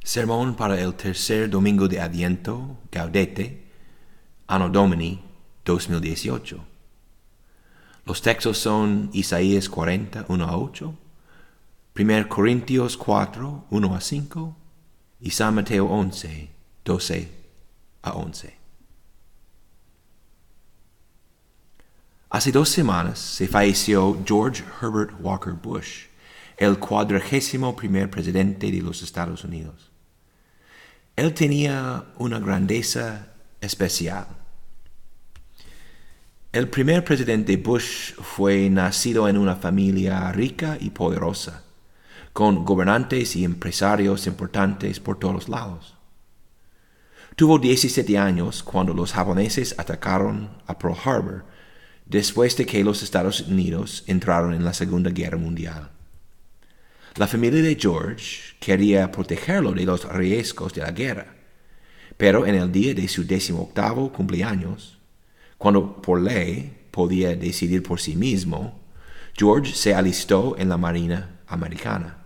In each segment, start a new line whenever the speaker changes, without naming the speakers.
Sermón para el tercer domingo de Adviento, Gaudete, Anno Domini 2018. Los textos son Isaías 40, 1 a 8, 1 Corintios 4, 1 a 5 y San Mateo 11, 12 a 11. Hace 2 semanas se falleció George Herbert Walker Bush, el 41º presidente de los Estados Unidos. Él tenía una grandeza especial. El primer presidente Bush fue nacido en una familia rica y poderosa, con gobernantes y empresarios importantes por todos lados. Tuvo 17 años cuando los japoneses atacaron a Pearl Harbor, después de que los Estados Unidos entraron en la Segunda Guerra Mundial. La familia de George quería protegerlo de los riesgos de la guerra, pero en el día de su 18º cumpleaños, cuando por ley podía decidir por sí mismo, George se alistó en la Marina Americana.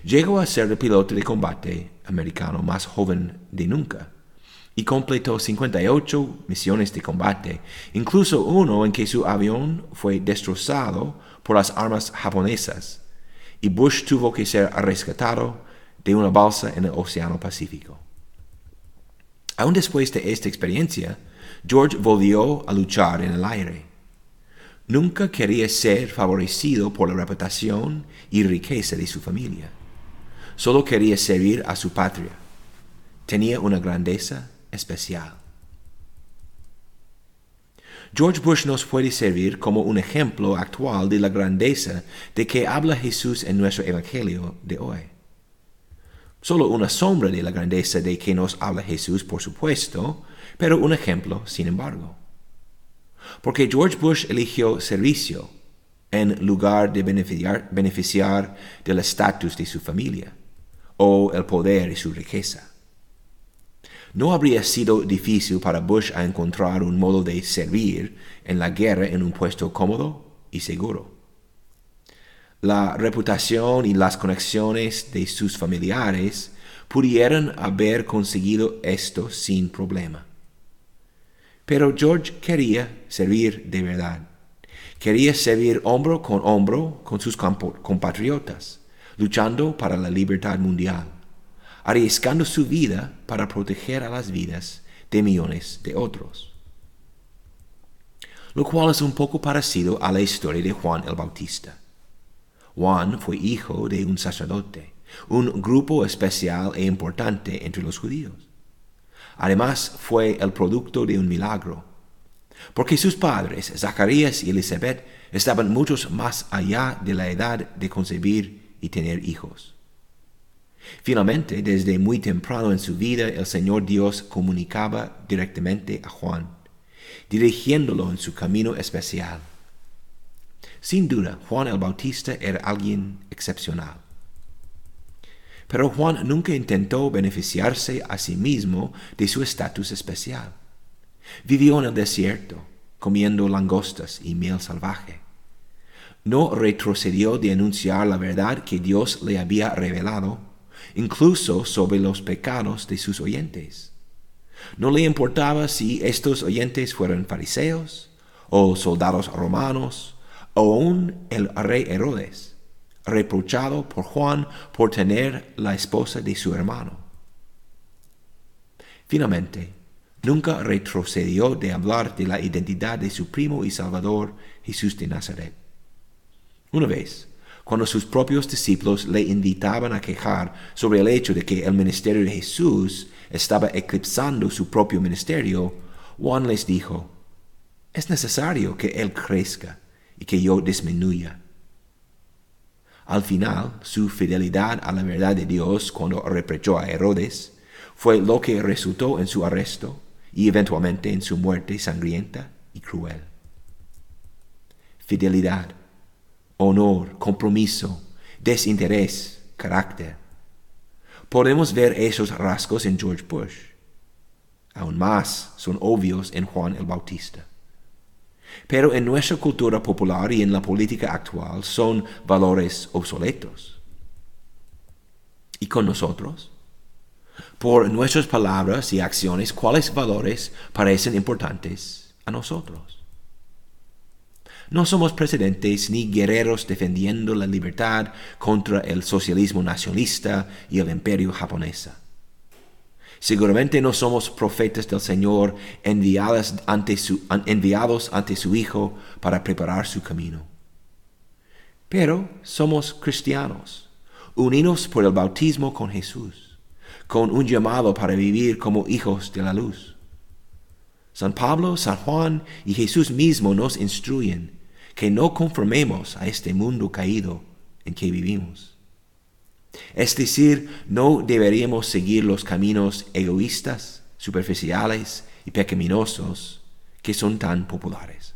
Llegó a ser el piloto de combate americano más joven de nunca y completó 58 misiones de combate, incluso uno en que su avión fue destrozado por las armas japonesas y Bush tuvo que ser rescatado de una balsa en el Océano Pacífico. Aún después de esta experiencia, George volvió a luchar en el aire. Nunca quería ser favorecido por la reputación y riqueza de su familia. Solo quería servir a su patria. Tenía una grandeza especial. George Bush nos puede servir como un ejemplo actual de la grandeza de que habla Jesús en nuestro Evangelio de hoy. Solo una sombra de la grandeza de que nos habla Jesús, por supuesto, pero un ejemplo, sin embargo. Porque George Bush eligió servicio en lugar de beneficiar del estatus de su familia o el poder y su riqueza. No habría sido difícil para Bush encontrar un modo de servir en la guerra en un puesto cómodo y seguro. La reputación y las conexiones de sus familiares pudieran haber conseguido esto sin problema. Pero George quería servir de verdad. Quería servir hombro con sus compatriotas, luchando para la libertad mundial, arriesgando su vida para proteger a las vidas de millones de otros. Lo cual es un poco parecido a la historia de Juan el Bautista. Juan fue hijo de un sacerdote, un grupo especial e importante entre los judíos. Además, fue el producto de un milagro, porque sus padres, Zacarías y Elizabeth, estaban muchos más allá de la edad de concebir y tener hijos. Finalmente, desde muy temprano en su vida, el Señor Dios comunicaba directamente a Juan, dirigiéndolo en su camino especial. Sin duda, Juan el Bautista era alguien excepcional. Pero Juan nunca intentó beneficiarse a sí mismo de su estatus especial. Vivió en el desierto, comiendo langostas y miel salvaje. No retrocedió de anunciar la verdad que Dios le había revelado, incluso sobre los pecados de sus oyentes. No le importaba si estos oyentes fueran fariseos, o soldados romanos, o aún el rey Herodes, reprochado por Juan por tener la esposa de su hermano. Finalmente, nunca retrocedió de hablar de la identidad de su primo y salvador, Jesús de Nazaret. Una vez, cuando sus propios discípulos le invitaban a quejar sobre el hecho de que el ministerio de Jesús estaba eclipsando su propio ministerio, Juan les dijo: «Es necesario que Él crezca y que yo disminuya». Al final, su fidelidad a la verdad de Dios cuando reprochó a Herodes fue lo que resultó en su arresto y eventualmente en su muerte sangrienta y cruel. Fidelidad, honor, compromiso, desinterés, carácter. Podemos ver esos rasgos en George Bush. Aún más son obvios en Juan el Bautista. Pero en nuestra cultura popular y en la política actual son valores obsoletos. ¿Y con nosotros? por nuestras palabras y acciones cuáles valores parecen importantes a nosotros. No somos presidentes ni guerreros defendiendo la libertad contra el socialismo nacionalista y el imperio japonés. Seguramente no somos profetas del Señor enviados ante su Hijo para preparar su camino. Pero somos cristianos, unidos por el bautismo con Jesús, con un llamado para vivir como hijos de la luz. San Pablo, San Juan y Jesús mismo nos instruyen que no conformemos a este mundo caído en que vivimos. Es decir, no deberíamos seguir los caminos egoístas, superficiales y pecaminosos que son tan populares.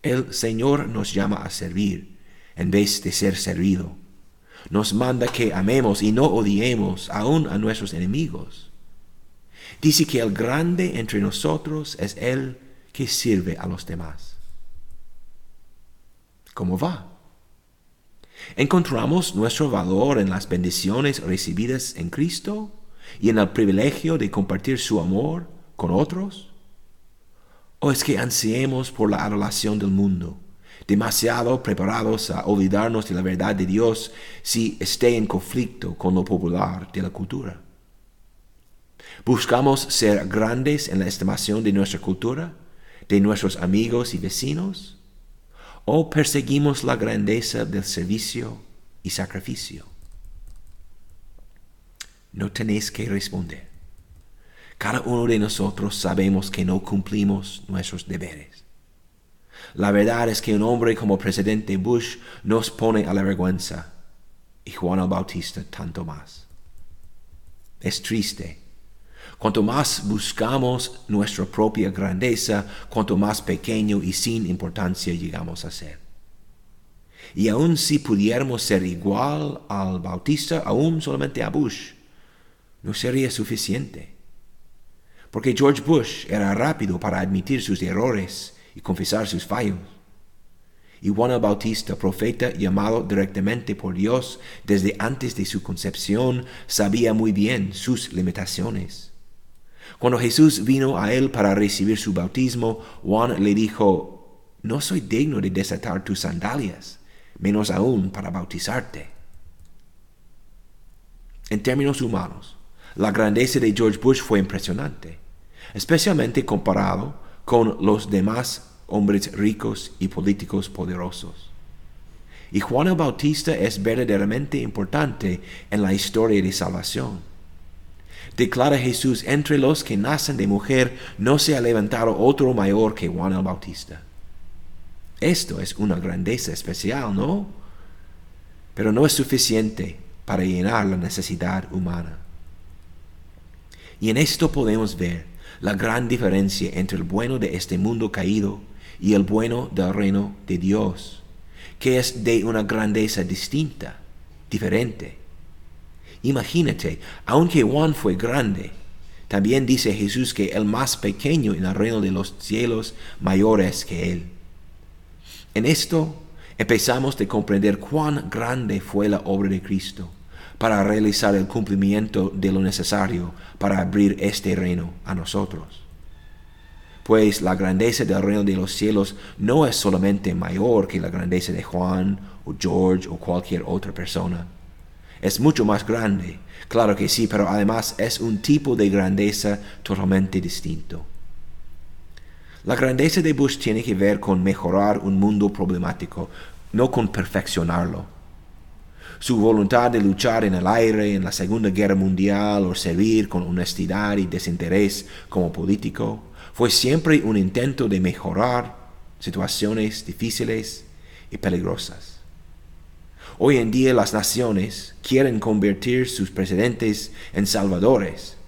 El Señor nos llama a servir en vez de ser servido. Nos manda que amemos y no odiemos aún a nuestros enemigos. Dice que el grande entre nosotros es el que sirve a los demás. ¿Cómo va? ¿Encontramos nuestro valor en las bendiciones recibidas en Cristo y en el privilegio de compartir su amor con otros? ¿O es que ansiemos por la adoración del mundo, demasiado preparados a olvidarnos de la verdad de Dios si esté en conflicto con lo popular de la cultura? ¿Buscamos ser grandes en la estimación de nuestra cultura, de nuestros amigos y vecinos? ¿O perseguimos la grandeza del servicio y sacrificio? No tenéis que responder. Cada uno de nosotros sabemos que no cumplimos nuestros deberes. La verdad es que un hombre como presidente Bush nos pone a la vergüenza, y Juan el Bautista tanto más. Es triste. Cuanto más buscamos nuestra propia grandeza, cuanto más pequeño y sin importancia llegamos a ser. Y aun si pudiéramos ser igual al Bautista, aún solamente a Bush, no sería suficiente. Porque George Bush era rápido para admitir sus errores y confesar sus fallos. Y Juan el Bautista, profeta llamado directamente por Dios desde antes de su concepción, sabía muy bien sus limitaciones. Cuando Jesús vino a él para recibir su bautismo, Juan le dijo: no soy digno de desatar tus sandalias, menos aún para bautizarte. En términos humanos, la grandeza de George Bush fue impresionante, especialmente comparado con los demás hombres ricos y políticos poderosos. Y Juan el Bautista es verdaderamente importante en la historia de salvación. Declara Jesús: entre los que nacen de mujer no se ha levantado otro mayor que Juan el Bautista. Esto es una grandeza especial, ¿no? Pero no es suficiente para llenar la necesidad humana. Y en esto podemos ver la gran diferencia entre el bueno de este mundo caído y el bueno del reino de Dios, que es de una grandeza distinta, diferente. Imagínate, aunque Juan fue grande, también dice Jesús que el más pequeño en el reino de los cielos mayor es que él. En esto empezamos a comprender cuán grande fue la obra de Cristo para realizar el cumplimiento de lo necesario para abrir este reino a nosotros. Pues la grandeza del reino de los cielos no es solamente mayor que la grandeza de Juan o George o cualquier otra persona. Es mucho más grande, claro que sí, pero además es un tipo de grandeza totalmente distinto. La grandeza de Bush tiene que ver con mejorar un mundo problemático, no con perfeccionarlo. Su voluntad de luchar en el aire en la Segunda Guerra Mundial o servir con honestidad y desinterés como político fue siempre un intento de mejorar situaciones difíciles y peligrosas. Hoy en día las naciones quieren convertir sus presidentes en salvadores,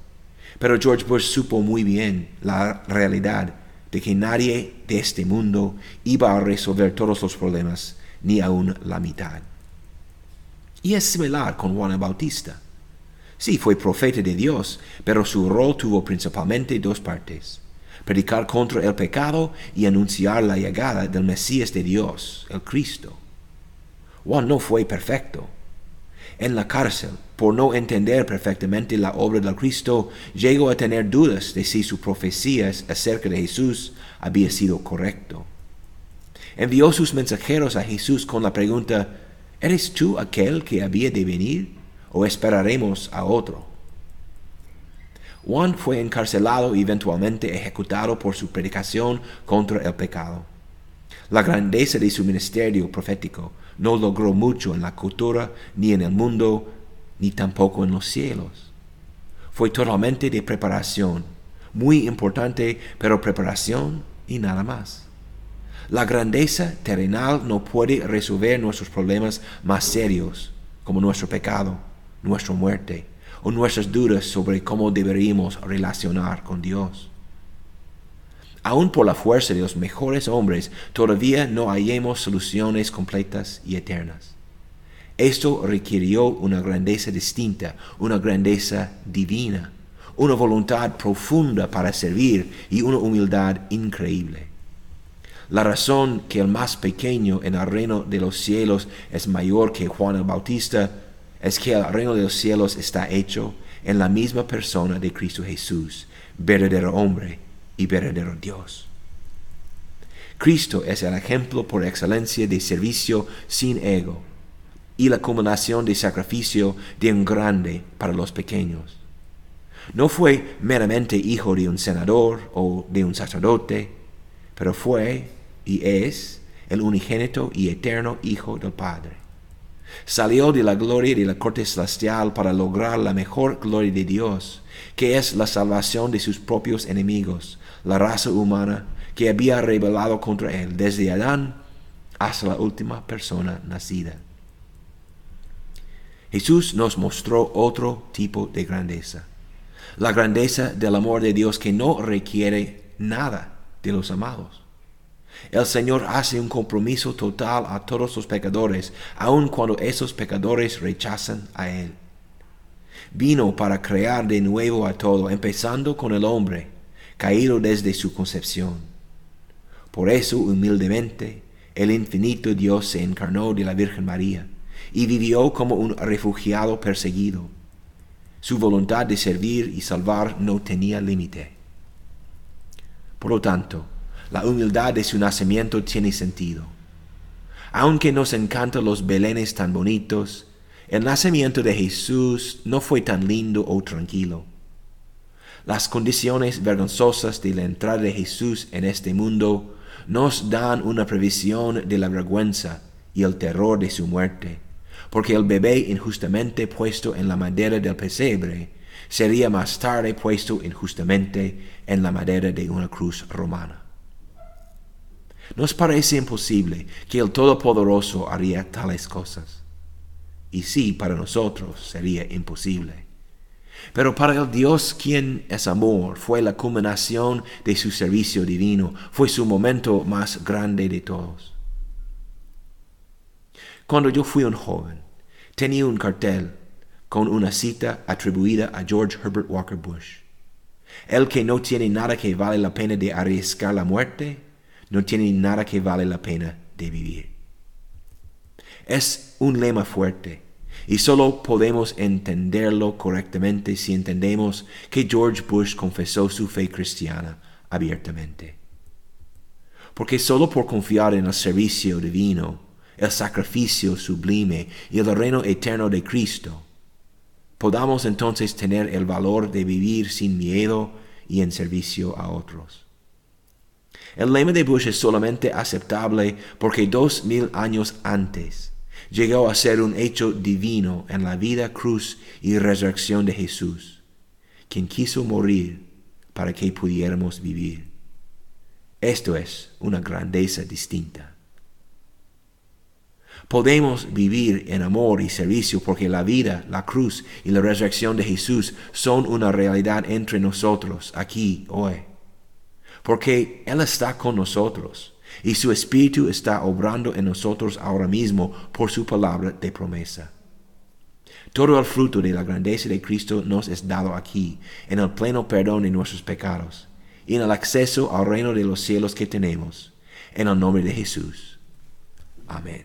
pero George Bush supo muy bien la realidad de que nadie de este mundo iba a resolver todos los problemas, ni aún la mitad. Y es similar con Juan el Bautista. Sí, fue profeta de Dios, pero su rol tuvo principalmente dos partes: predicar contra el pecado y anunciar la llegada del Mesías de Dios, el Cristo. Juan no fue perfecto. En la cárcel, por no entender perfectamente la obra del Cristo, llegó a tener dudas de si sus profecías acerca de Jesús había sido correcto. Envió sus mensajeros a Jesús con la pregunta: ¿eres tú aquel que había de venir, o esperaremos a otro? Juan fue encarcelado y eventualmente ejecutado por su predicación contra el pecado. La grandeza de su ministerio profético no logró mucho en la cultura, ni en el mundo, ni tampoco en los cielos. Fue totalmente de preparación, muy importante, pero preparación y nada más. La grandeza terrenal no puede resolver nuestros problemas más serios, como nuestro pecado, nuestra muerte, o nuestras dudas sobre cómo deberíamos relacionar con Dios. Aún por la fuerza de los mejores hombres, todavía no hallemos soluciones completas y eternas. Esto requirió una grandeza distinta, una grandeza divina, una voluntad profunda para servir y una humildad increíble. La razón que el más pequeño en el reino de los cielos es mayor que Juan el Bautista es que el reino de los cielos está hecho en la misma persona de Cristo Jesús, verdadero hombre y verdadero Dios. Cristo es el ejemplo por excelencia de servicio sin ego y la culminación de sacrificio de un grande para los pequeños. No fue meramente hijo de un senador o de un sacerdote, pero fue y es el unigénito y eterno Hijo del Padre. Salió de la gloria de la corte celestial para lograr la mejor gloria de Dios, que es la salvación de sus propios enemigos, la raza humana que había rebelado contra él desde Adán hasta la última persona nacida. Jesús nos mostró otro tipo de grandeza, la grandeza del amor de Dios que no requiere nada de los amados. El Señor hace un compromiso total a todos los pecadores, aun cuando esos pecadores rechazan a Él. Vino para crear de nuevo a todo, empezando con el hombre, caído desde su concepción. Por eso, humildemente, el infinito Dios se encarnó de la Virgen María y vivió como un refugiado perseguido. Su voluntad de servir y salvar no tenía límite. Por lo tanto, la humildad de su nacimiento tiene sentido. Aunque nos encantan los belenes tan bonitos, el nacimiento de Jesús no fue tan lindo o tranquilo. Las condiciones vergonzosas de la entrada de Jesús en este mundo nos dan una previsión de la vergüenza y el terror de su muerte, porque el bebé injustamente puesto en la madera del pesebre sería más tarde puesto injustamente en la madera de una cruz romana. Nos parece imposible que el Todopoderoso haría tales cosas. Y sí, para nosotros sería imposible. Pero para el Dios quien es amor, fue la culminación de su servicio divino, fue su momento más grande de todos. Cuando yo fui un joven, tenía un cartel con una cita atribuida a George Herbert Walker Bush. El que no tiene nada que vale la pena de arriesgar la muerte, no tiene nada que vale la pena de vivir. Es un lema fuerte, y solo podemos entenderlo correctamente si entendemos que George Bush confesó su fe cristiana abiertamente. Porque solo por confiar en el servicio divino, el sacrificio sublime y el reino eterno de Cristo, podamos entonces tener el valor de vivir sin miedo y en servicio a otros. El lema de Bush es solamente aceptable porque 2000 años antes llegó a ser un hecho divino en la vida, cruz y resurrección de Jesús, quien quiso morir para que pudiéramos vivir. Esto es una grandeza distinta. Podemos vivir en amor y servicio porque la vida, la cruz y la resurrección de Jesús son una realidad entre nosotros aquí hoy. Porque Él está con nosotros y su Espíritu está obrando en nosotros ahora mismo por su palabra de promesa. Todo el fruto de la grandeza de Cristo nos es dado aquí, en el pleno perdón de nuestros pecados y en el acceso al reino de los cielos que tenemos, en el nombre de Jesús. Amén.